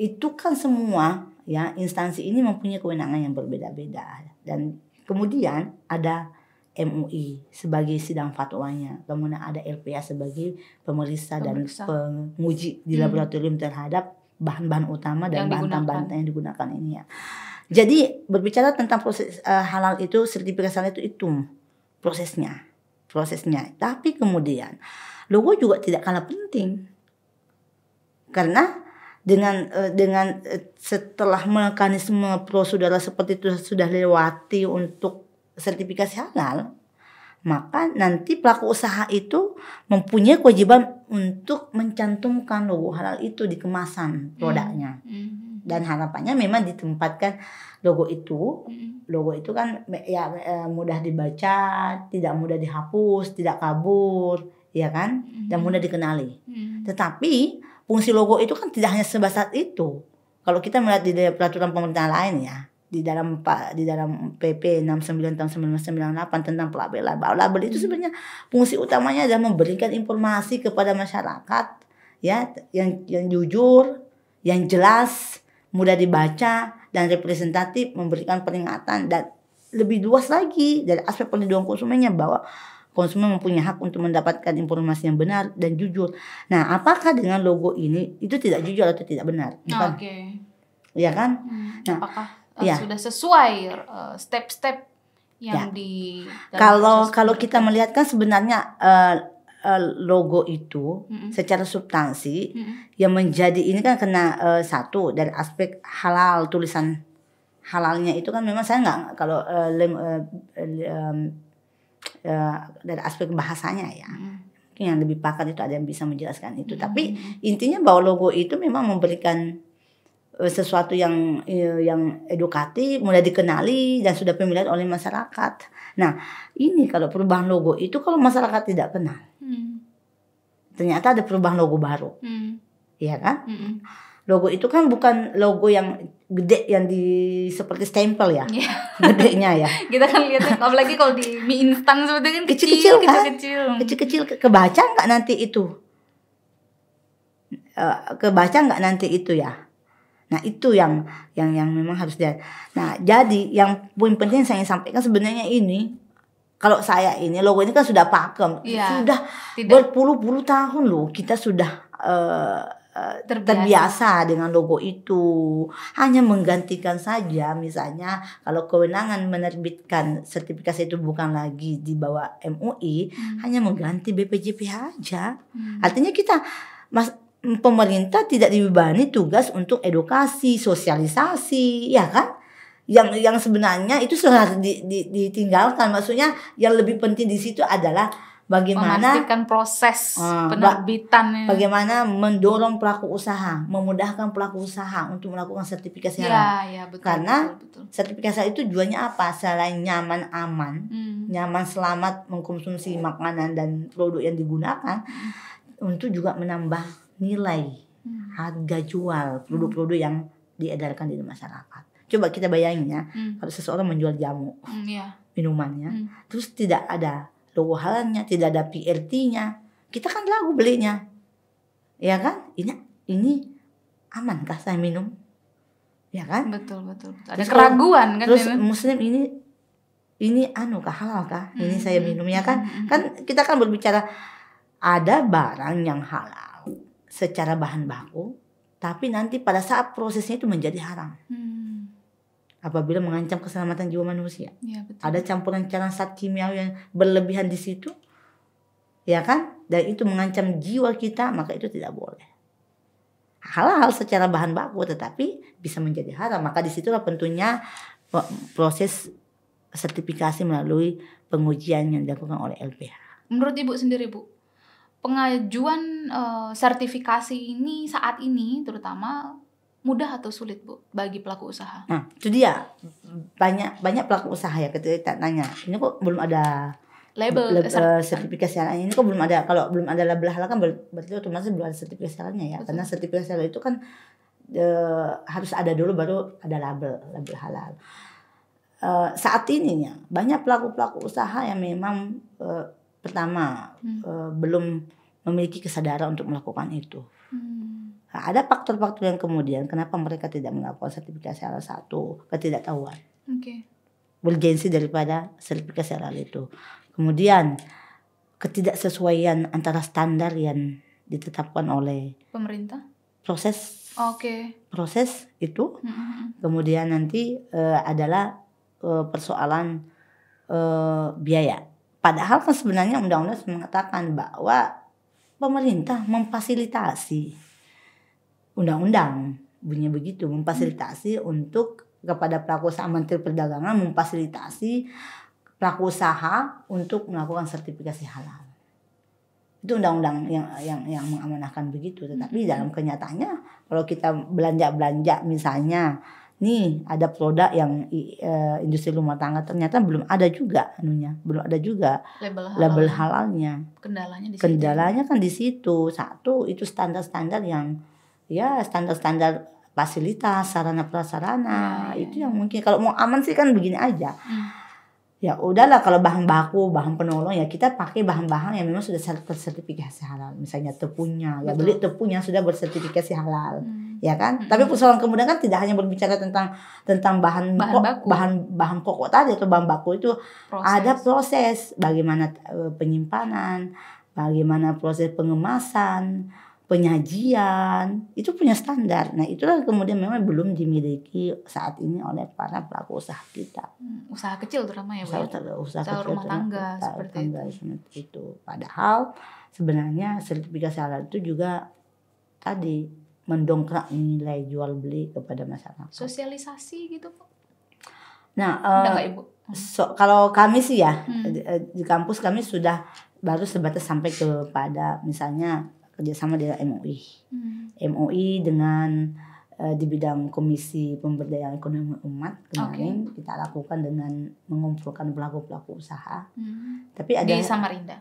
Itu kan semua ya instansi ini mempunyai kewenangan yang berbeda-beda, dan kemudian ada MUI sebagai sidang fatwanya, kemudian ada LPA sebagai pemeriksa dan penguji di laboratorium terhadap bahan-bahan utama dan bahan-bahan yang digunakan ini ya. Jadi berbicara tentang proses halal itu, sertifikasi halal itu prosesnya. Tapi kemudian logo juga tidak kalah penting, karena dengan setelah mekanisme prosedural seperti itu sudah lewati untuk sertifikasi halal, maka nanti pelaku usaha itu mempunyai kewajiban untuk mencantumkan logo halal itu di kemasan produknya. Dan harapannya memang ditempatkan logo itu kan ya mudah dibaca, tidak mudah dihapus, tidak kabur, ya kan, dan mudah dikenali. Tetapi fungsi logo itu kan tidak hanya sebatas itu. Kalau kita melihat di peraturan pemerintah lain ya, di dalam PP 69 tahun 1998 tentang pelabelan, bahwa label itu sebenarnya fungsi utamanya adalah memberikan informasi kepada masyarakat ya yang jujur, yang jelas, mudah dibaca dan representatif, memberikan peringatan dan lebih luas lagi dari aspek perlindungan konsumennya, bahwa konsumen mempunyai hak untuk mendapatkan informasi yang benar dan jujur. Nah, apakah dengan logo ini itu tidak jujur atau tidak benar? Oke. Ya kan? Nah, apakah sudah sesuai step-step yang di kalau kita melihat kan sebenarnya logo itu secara substansi yang menjadi ini kan kena satu dari aspek halal, tulisan halalnya itu kan memang saya nggak kalau dari aspek bahasanya ya. Mungkin yang lebih pakar itu ada yang bisa menjelaskan itu. Tapi intinya bahwa logo itu memang memberikan sesuatu yang edukatif, mudah dikenali dan sudah familiar oleh masyarakat. Nah, ini kalau perubahan logo itu kalau masyarakat tidak kenal, ternyata ada perubahan logo baru, iya kan? Logo itu kan bukan logo yang gede yang seperti stempel ya, gedenya ya. Kita kan lihatnya, apalagi kalau di mie instan seperti kan kecil-kecil, kebaca nggak nanti itu? Kebaca nggak nanti itu ya? Nah itu yang memang harus dilihat. Nah jadi yang poin penting saya sampaikan sebenarnya ini, kalau saya ini logo ini kan sudah pakem, sudah berpuluh-puluh tahun loh kita sudah terbiasa dengan logo itu. Hanya menggantikan saja, misalnya kalau kewenangan menerbitkan sertifikasi itu bukan lagi di bawah MUI, hanya mengganti BPJPH aja. Artinya kita pemerintah tidak dibebani tugas untuk edukasi, sosialisasi, ya kan? Yang sebenarnya itu sudah ditinggalkan. Maksudnya yang lebih penting di situ adalah bagaimana memastikan proses penerbitan, bagaimana mendorong pelaku usaha, memudahkan pelaku usaha untuk melakukan sertifikasi halal. Betul, karena betul. sertifikasi itu tujuannya apa? Selain nyaman, aman, nyaman, selamat mengkonsumsi makanan dan produk yang digunakan, untuk juga menambah nilai harga jual produk-produk yang diedarkan di masyarakat. Coba kita bayangin ya, kalau seseorang menjual jamu, minumannya, terus tidak ada logo halalnya, tidak ada PRT-nya, kita kan ragu belinya, ya kan? Ini amankah saya minum, ya kan? Betul. Ada keraguan kan? Terus Muslim ini kah halal kah? Ini saya minum, ya kan? Kan kita kan berbicara ada barang yang halal secara bahan baku, tapi nanti pada saat prosesnya itu menjadi haram. Apabila mengancam keselamatan jiwa manusia. Ya, betul. Ada campuran zat kimia yang berlebihan di situ, ya kan? Dan itu mengancam jiwa kita, maka itu tidak boleh. Halal secara bahan baku, tetapi bisa menjadi haram. Maka disitulah tentunya proses sertifikasi melalui pengujian yang dilakukan oleh LPH. Menurut Ibu sendiri, Bu, pengajuan sertifikasi ini saat ini terutama mudah atau sulit, Bu, bagi pelaku usaha? Nah, itu dia, banyak pelaku usaha ya ketika kita tanya, ini kok belum ada label sertifikasi halal ini kok belum ada. Kalau belum ada label halal kan berarti otomatis belum ada sertifikasi halalnya ya. Betul. Karena sertifikasi halal itu kan harus ada dulu baru ada label halal. Saat ini ya banyak pelaku usaha yang memang pertama belum memiliki kesadaran untuk melakukan itu. Nah, ada faktor-faktor yang kemudian kenapa mereka tidak melakukan sertifikasi halal. Satu, ketidaktahuan. Urgensi daripada sertifikasi halal itu. Kemudian ketidaksesuaian antara standar yang ditetapkan oleh pemerintah. Proses itu. Kemudian nanti adalah persoalan biaya. Padahal kan sebenarnya undang-undang mengatakan bahwa pemerintah memfasilitasi, undang-undang bunyinya begitu, memfasilitasi untuk kepada pelaku usaha, Menteri Perdagangan memfasilitasi pelaku usaha untuk melakukan sertifikasi halal. Itu undang-undang yang mengamanahkan begitu. Tetapi dalam kenyataannya kalau kita belanja misalnya nih ada produk yang industri rumah tangga ternyata belum ada juga belum ada juga label halalnya. Kendalanya kan di situ. Satu, itu standar-standar yang ya standar-standar fasilitas, sarana prasarana. Itu yang mungkin kalau mau aman sih kan begini aja. Ya udahlah, kalau bahan baku, bahan penolong ya kita pakai bahan-bahan yang memang sudah bersertifikasi halal. Misalnya tepunya, ya beli tepung yang sudah bersertifikasi halal, ya kan? Tapi persoalan kemudian kan tidak hanya berbicara tentang bahan pokok tadi atau bahan baku itu, ada proses bagaimana penyimpanan, bagaimana proses pengemasan, penyajian, itu punya standar. Nah itulah kemudian memang belum dimiliki saat ini oleh para pelaku usaha kita. Usaha kecil terutama ya Bu. Usaha kecil rumah tangga seperti itu. Padahal sebenarnya sertifikasi halal itu juga tadi mendongkrak nilai jual beli kepada masyarakat. Sosialisasi gitu Bu. Nah, nggak, Ibu? Kalau kami sih ya di kampus kami sudah baru sebatas sampai kepada misalnya kerjasama dengan MUI dengan di bidang Komisi Pemberdayaan Ekonomi Umat kemarin kita lakukan dengan mengumpulkan pelaku usaha. Tapi ada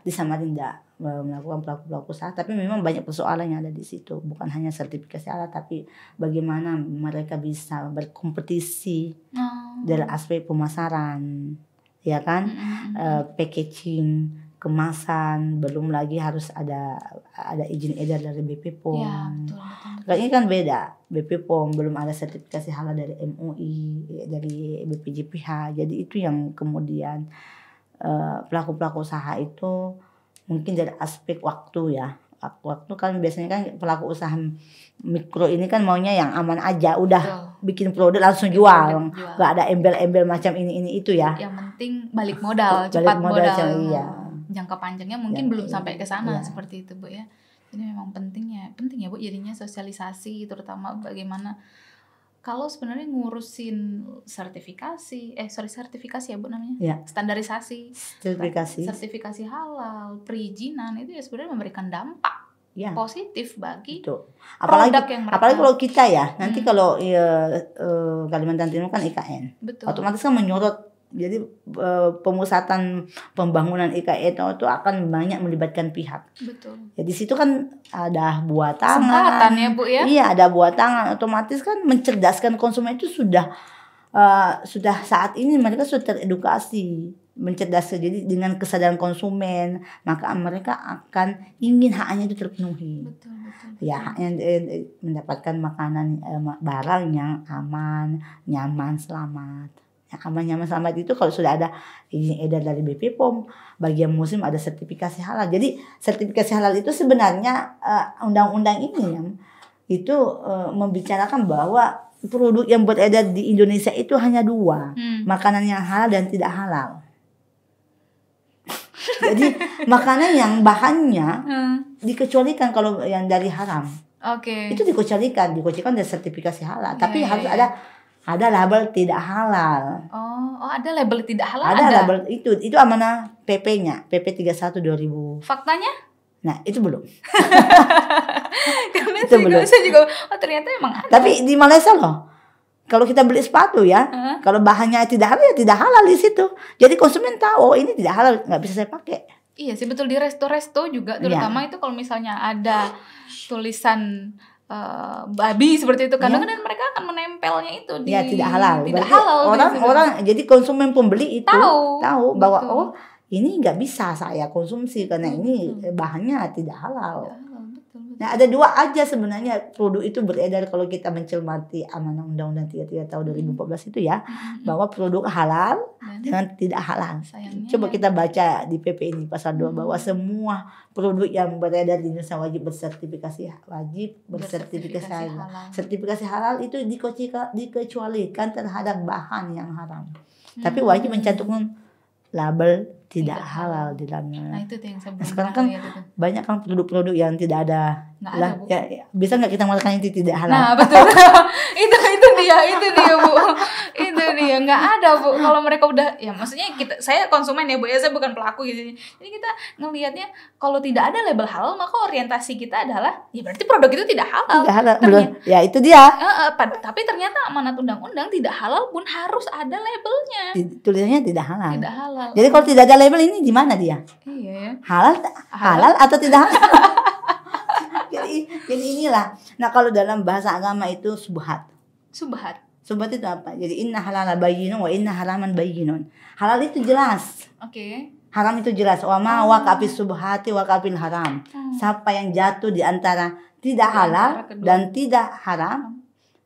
di Samarinda melakukan pelaku usaha. Tapi memang banyak persoalan yang ada di situ. Bukan hanya sertifikasi halal, tapi bagaimana mereka bisa berkompetisi dari aspek pemasaran, ya kan, packaging, kemasan, belum lagi harus ada izin edar dari BP POM. Ya, betul. Ini kan beda. BP POM belum ada sertifikasi halal dari MUI, dari BPJPH. Jadi itu yang kemudian pelaku usaha itu mungkin dari aspek waktu ya. Waktu kan biasanya kan pelaku usaha mikro ini kan maunya yang aman aja, udah bikin produk langsung jual. Gak ada embel-embel macam ini itu ya. Yang penting balik modal, cepat modal. Iya. Jangka panjangnya mungkin belum sampai ke sana seperti itu Bu ya. Jadi memang penting ya Bu jadinya sosialisasi, terutama bagaimana kalau sebenarnya ngurusin sertifikasi ya Bu namanya, standarisasi, sertifikasi halal, perizinan itu ya sebenarnya memberikan dampak positif bagi produk yang mereka. Apalagi kalau kita ya nanti kalau Kalimantan Timur kan IKN, otomatis kan menyorot. Jadi pemusatan pembangunan IKN itu akan banyak melibatkan pihak. Betul. Ya di situ kan ada buah tangan. Kesempatan ya Bu ya. Iya, ada buah tangan. Otomatis kan mencerdaskan konsumen itu sudah saat ini mereka sudah teredukasi, mencerdaskan. Jadi dengan kesadaran konsumen maka mereka akan ingin haknya itu terpenuhi. Betul. Ya, haknya mendapatkan makanan barang yang aman, nyaman, selamat. Aman nyaman selamat itu kalau sudah ada izin edar dari BP POM, bagian musim ada sertifikasi halal. Jadi sertifikasi halal itu sebenarnya undang-undang ini itu membicarakan bahwa produk yang beredar di Indonesia itu hanya 2, makanan yang halal dan tidak halal. Jadi makanan yang bahannya dikecualikan kalau yang dari haram. Itu dikecualikan dari sertifikasi halal. Tapi harus ada label tidak halal. Oh, ada label tidak halal. Ada label itu amanah PP-nya, PP 31 2000. Faktanya? Nah, itu belum. Karena saya juga ternyata emang ada. Tapi di Malaysia loh. kalau kita beli sepatu ya, kalau bahannya tidak halal ya tidak halal di situ. Jadi konsumen tahu oh ini tidak halal, nggak bisa saya pakai. Iya sih betul, di resto-resto juga terutama itu kalau misalnya ada tulisan babi seperti itu kadang-kadang mereka akan menempelnya itu di tidak halal. Tidak halal. Orang jadi konsumen pembeli itu tahu bahwa betul. oh ini nggak bisa saya konsumsi karena ini bahannya tidak halal. Nah ada dua aja sebenarnya produk itu beredar kalau kita mencermati amanah Undang-Undang 33 tahun 2014 itu ya, bahwa produk halal dengan tidak halal. Coba kita baca di PP ini pasal 2 bahwa semua produk yang beredar di Indonesia wajib bersertifikasi halal. Sertifikasi halal itu dikecualikan terhadap bahan yang haram. Tapi wajib mencantumkan label tidak halal di dalamnya. Nah itu yang saya belum sekarang kan banyak kan produk-produk yang tidak ada. Ya, bisa nggak kita mengatakan itu tidak halal? Nah betul. itu dia Bu. Itu dia nggak ada Bu. Kalau mereka udah ya maksudnya saya konsumen ya Bu ya, saya bukan pelaku gitu. Jadi kita ngelihatnya kalau tidak ada label halal maka orientasi kita adalah ya berarti produk itu tidak halal. Tidak halal. Ya itu dia. Tapi ternyata amanat undang-undang tidak halal pun harus ada labelnya. Tulisannya tidak halal. Tidak halal. Jadi kalau tidak ada label ini di mana dia? Iya ya. Halal atau tidak halal? jadi inilah. Nah kalau dalam bahasa agama itu subhat. Subhat itu apa? Jadi inna halala bayyinun wa inna haraman bayyinun. Halal itu jelas. Oke. Haram itu jelas. Wa ma waqafis subhati wa kafil haram. Siapa yang jatuh di antara tidak halal dan tidak haram.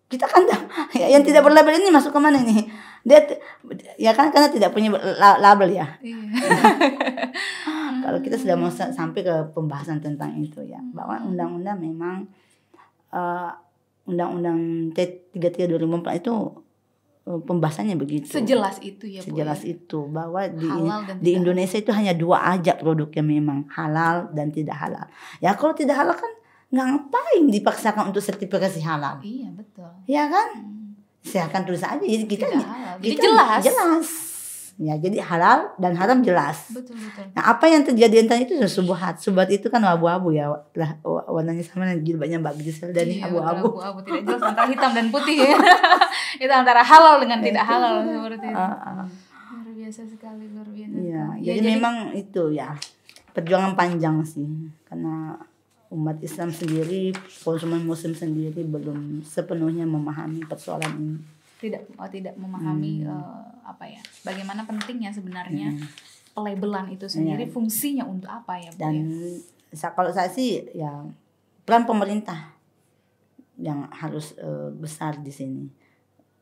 Kita kan yang tidak berlabel ini masuk ke mana ini? Dia ya kan karena tidak punya label ya. Kalau kita sudah mau sampai ke pembahasan tentang itu ya, bahwa undang-undang memang undang-undang T33 2004 itu pembahasannya begitu. Sejelas itu ya Bu. Sejelas itu bahwa di Indonesia itu hanya dua aja produknya memang halal dan tidak halal. Ya kalau tidak halal kan ngapain dipaksakan untuk sertifikasi halal? Iya betul. Ya kan? Silahkan tulis aja. Jadi kita jelas. Ya jadi halal dan haram jelas. Betul. Nah apa yang terjadi antara itu subhat. Subhat itu kan abu-abu ya. Warnanya sama dengan jilbabnya Mbak Gisel dan abu-abu. Abu-abu tidak jelas antara hitam dan putih ya. Itu antara halal dengan tidak halal seperti itu. Luar biasa sekali, luar biasa. Iya, jadi memang itu ya perjuangan panjang sih. Karena umat Islam sendiri, konsumen muslim sendiri belum sepenuhnya memahami persoalan ini. Tidak memahami bagaimana pentingnya sebenarnya pelabelan itu sendiri, fungsinya untuk apa ya Bu? Dan kalau saya sih ya peran pemerintah yang harus besar di sini.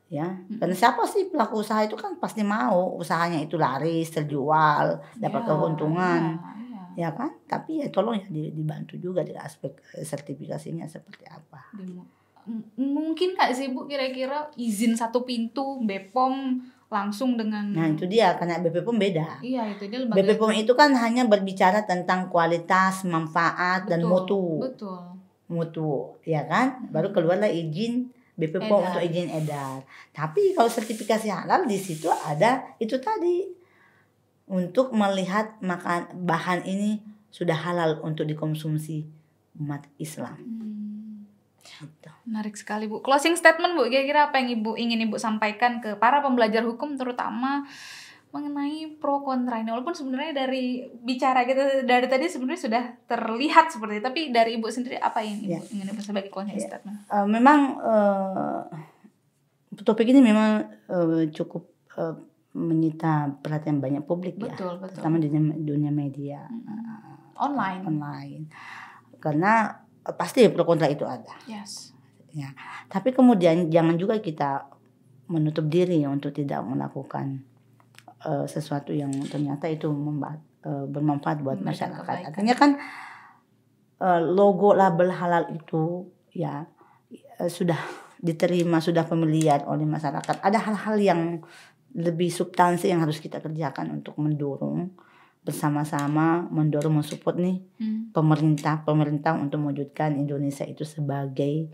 Ya, karena siapa sih pelaku usaha itu kan pasti mau usahanya itu laris, terjual, dapat keuntungan. Ya kan, tapi ya tolong ya dibantu juga dari aspek sertifikasinya seperti apa. Mungkin nggak sih Bu kira-kira izin satu pintu BPOM langsung dengan. Nah itu dia, karena BPOM beda. Iya itu dia. BPOM itu kan hanya berbicara tentang kualitas, manfaat dan mutu. Betul. Mutu, ya kan? Baru keluarlah izin BPOM untuk izin edar. Tapi kalau sertifikasi halal di situ ada itu tadi. Untuk melihat bahan ini sudah halal untuk dikonsumsi umat Islam. Gitu. Menarik sekali Bu. Closing statement Bu, kira-kira apa yang ingin Ibu sampaikan ke para pembelajar hukum terutama mengenai pro kontra ini? Walaupun sebenarnya dari bicara kita dari tadi sebenarnya sudah terlihat seperti itu, tapi dari Ibu sendiri apa yang Ibu ingin Ibu sebagai closing statement? Memang topik ini memang cukup menyita perhatian banyak publik. Betul. Terutama di dunia media online. Karena pasti pro kontra itu ada. Yes. Ya. Tapi kemudian jangan juga kita menutup diri untuk tidak melakukan sesuatu yang ternyata itu bermanfaat buat masyarakat. Artinya kan logo label halal itu ya sudah diterima, sudah familiar oleh masyarakat. Ada hal-hal yang lebih substansi yang harus kita kerjakan untuk mendorong bersama-sama, mensupport nih pemerintah untuk mewujudkan Indonesia itu sebagai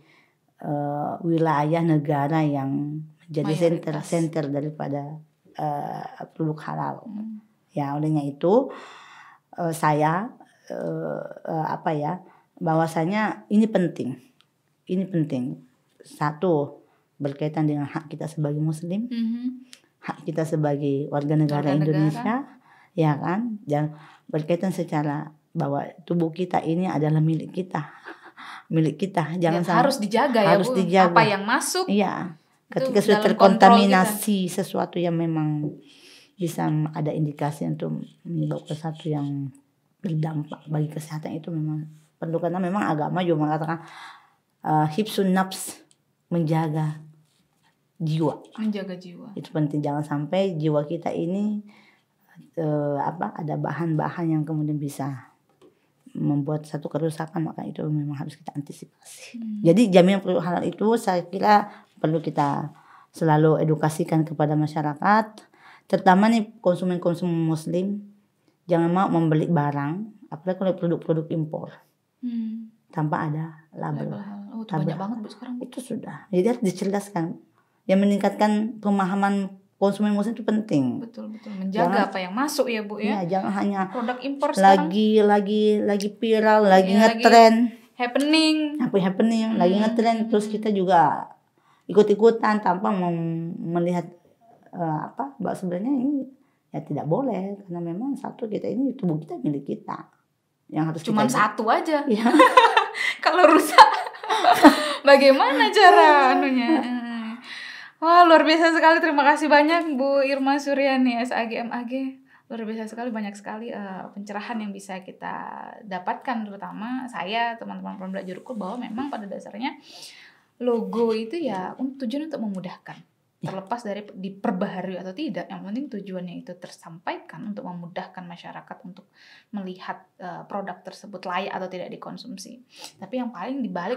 wilayah negara yang menjadi center daripada produk halal. Ya, olehnya itu saya bahwasanya ini penting. Satu, berkaitan dengan hak kita sebagai muslim, hak kita sebagai warga negara Indonesia, ya kan, dan berkaitan secara bahwa tubuh kita ini adalah milik kita, jangan sampai harus dijaga ya Bu. Dijaga. Apa yang masuk? Iya. Ketika sudah terkontaminasi sesuatu yang memang bisa ada indikasi untuk menyebabkan sesuatu yang berdampak bagi kesehatan, itu memang perlu, karena memang agama juga mengatakan hifsun nafs, menjaga jiwa. Itu penting, jangan sampai jiwa kita ini ada bahan-bahan yang kemudian bisa membuat satu kerusakan, maka itu memang harus kita antisipasi. Jadi jaminan produk halal itu saya kira perlu kita selalu edukasikan kepada masyarakat, terutama nih konsumen muslim, jangan mau membeli barang, apalagi kalau produk-produk impor tanpa ada label. Oh, itu banyak banget Bu sekarang. Itu sudah. Jadi harus dicerdas,kan. Yang meningkatkan pemahaman konsumen muslim itu penting. Betul. Menjaga apa yang masuk ya Bu ya. Jangan hanya produk impor sekarang lagi viral, lagi ngetren, happening, lagi ngetren, terus kita juga ikut-ikutan tanpa melihat bahwa sebenarnya ini ya tidak boleh, karena memang satu, kita ini tubuh kita milik kita. Yang harus cuman satu aja. Ya. Kalau rusak bagaimana cara anunya? Wah, luar biasa sekali. Terima kasih banyak Bu Irma Suryani SAG MAG. Luar biasa sekali, banyak sekali pencerahan yang bisa kita dapatkan, terutama saya, teman-teman pembelajar hukum, bahwa memang pada dasarnya logo itu ya tujuan untuk memudahkan. Terlepas dari diperbaharui atau tidak, yang penting tujuannya itu tersampaikan untuk memudahkan masyarakat untuk melihat produk tersebut layak atau tidak dikonsumsi. Tapi yang paling dibalik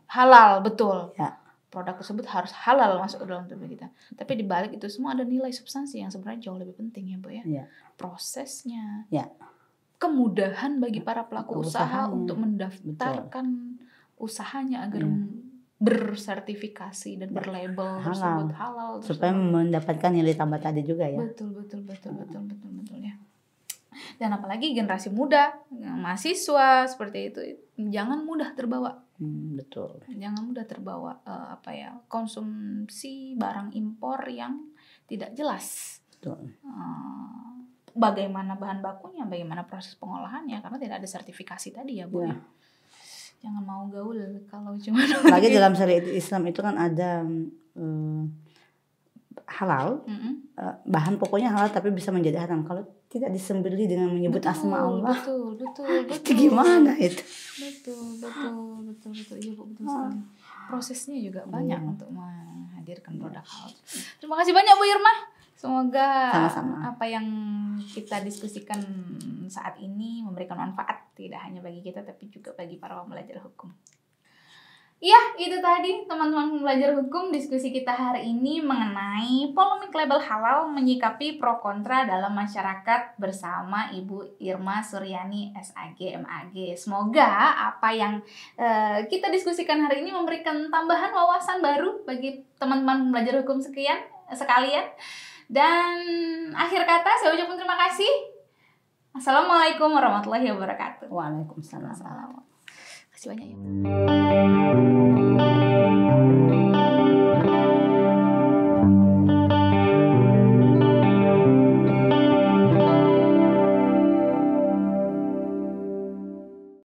halal, betul. Ya. Produk tersebut harus halal masuk ke dalam tubuh kita. Tapi dibalik itu semua ada nilai substansi yang sebenarnya jauh lebih penting ya Bu ya. Ya. Prosesnya. Ya. Kemudahan bagi para pelaku usaha untuk mendaftarkan usahanya agar bersertifikasi dan berlabel tersebut halal supaya mendapatkan nilai tambah tadi juga ya. Betul ya. Dan apalagi generasi muda, mahasiswa seperti itu, jangan mudah terbawa. Betul. Jangan mudah terbawa konsumsi barang impor yang tidak jelas. Betul. Bagaimana bahan bakunya, bagaimana proses pengolahannya, karena tidak ada sertifikasi tadi ya Bu. Ya. Jangan mau gaul kalau cuma lagi dalam syariat Islam itu kan ada halal, bahan pokoknya halal tapi bisa menjadi haram kalau tidak disembelih dengan menyebut asma Allah. Betul. Itu gimana itu? Betul. Iya Bu, betul sekali. Prosesnya juga banyak untuk menghadirkan produk halal. Terima kasih banyak Bu Irma. Semoga sama-sama apa yang kita diskusikan saat ini memberikan manfaat tidak hanya bagi kita tapi juga bagi para pembelajar hukum. Ya, itu tadi teman-teman pembelajar hukum, diskusi kita hari ini mengenai polemik label halal, menyikapi pro kontra dalam masyarakat bersama Ibu Irma Suryani SAG MAG. Semoga apa yang kita diskusikan hari ini memberikan tambahan wawasan baru bagi teman-teman pembelajar hukum sekalian. Dan akhir kata saya ucapkan terima kasih. Assalamualaikum warahmatullahi wabarakatuh. Waalaikumsalam. Terima kasih banyak ya.